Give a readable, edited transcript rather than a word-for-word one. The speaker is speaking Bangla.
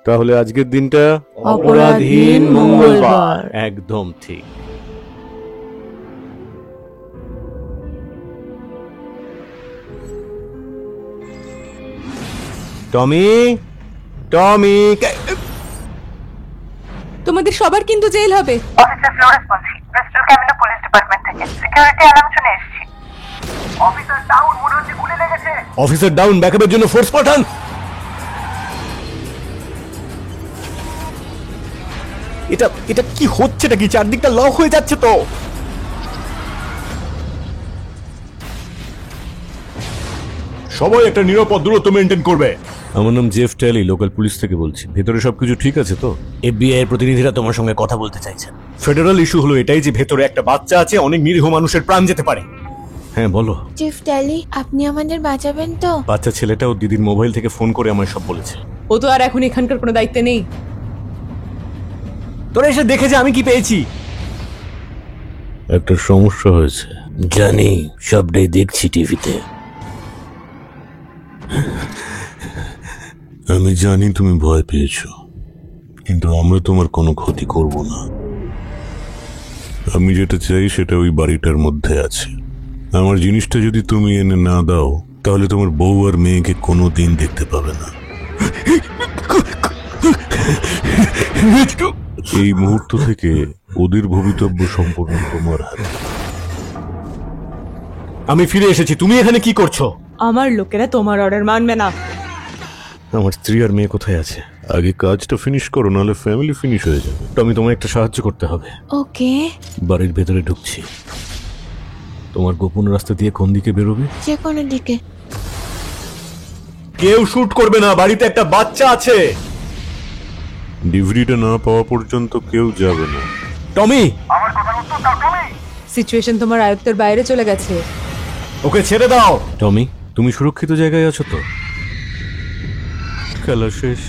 তাহলে আজকের দিনটা অপরাধহীন মঙ্গলবার। একদম ঠিক। টমি, টমি, তোমাদের সবার কিন্তু জেল হবে। অফিসার ফ্লোরেন্স বলছি, ক্রিস্টাল ক্যাবিনেট পুলিশ ডিপার্টমেন্ট থেকে। সিকিউরিটি অ্যালার্ম শুনে এসেছি। অফিসার ডাউন, মনে হচ্ছে গুলি লেগেছে। অফিসার ডাউন, ব্যাকআপের জন্য ফোর্স পাঠান। এটা এটা কি হচ্ছেটা কি? চারদিকটা লক হয়ে যাচ্ছে তো। সবাই একটা নিরাপদ দূরত্ব মেনটেন করবে। আমার নাম জেফ ট্যালি, লোকাল পুলিশ থেকে বলছি। ভেতরে সবকিছু ঠিক আছে তো? এফবিআই এর প্রতিনিধিরা তোমার সঙ্গে কথা বলতে চাইছেন। ফেডারেল ইস্যু হলো এটাই যে ভেতরে একটা বাচ্চা আছে, অনেক নিরীহ মানুষের প্রাণ যেতে পারে। হ্যাঁ বলো। চিফ ট্যালি, আপনি আমাদের বাঁচাবেন তো? বাচ্চা ছেলেটা ও দিদির মোবাইল থেকে ফোন করে আমায় সব বলেছে। ও তো আর এখন এখানকার কোনো দায়িত্বে নেই। তোরা এসে দেখে যে আমি কি পেয়েছি। একটা সমস্যা হয়েছে জানি, সবটাই দেখছি টিভিতে। আমি জানি তুমি ভয় পেয়েছো, কিন্তু আমরা তোমার কোনো ক্ষতি করব না। আমি যেটা চাই সেটা ওই বাড়িটার মধ্যে আছে। আমার জিনিসটা যদি তুমি এনে না দাও, তাহলে তোমার বউ আর মেয়েকে কোনো দিন দেখতে পাবে না। এই মুহূর্ত থেকে ওদের ভবিতব্য সম্পূর্ণ তোমার হাতে। আমি ফিরে এসেছি, তুমি এখানে কি করছো? আমার লোকেরা তোমার অর্ডার মানবে না। আমার স্ত্রী আর মেয়ে কোথায় আছে? আগে কাজটা ফিনিশ করো, নাহলে ফ্যামিলি ফিনিশ হয়ে যাবে। তো আমি তোমায় একটা সাহায্য করতে হবে। ওকে। বাড়ির ভেতরে ঢুকছি। তোমার গোপন রাস্তা দিয়ে কোন দিকে বেরোবে? যে কোনো দিকে। কেউ শুট করবে না, বাড়িতে একটা বাচ্চা আছে। ডিভিডিটা না পাওয়া পর্যন্ত কেউ যাবে না। টমি, আমার কথার উত্তর দাও, টমি। সিচুয়েশন তোমার আয়ত্তের বাইরে চলে গেছে। ওকে ছেড়ে দাও। টমি, তুমি সুরক্ষিত জায়গায় আছো তো? খেলা শেষ।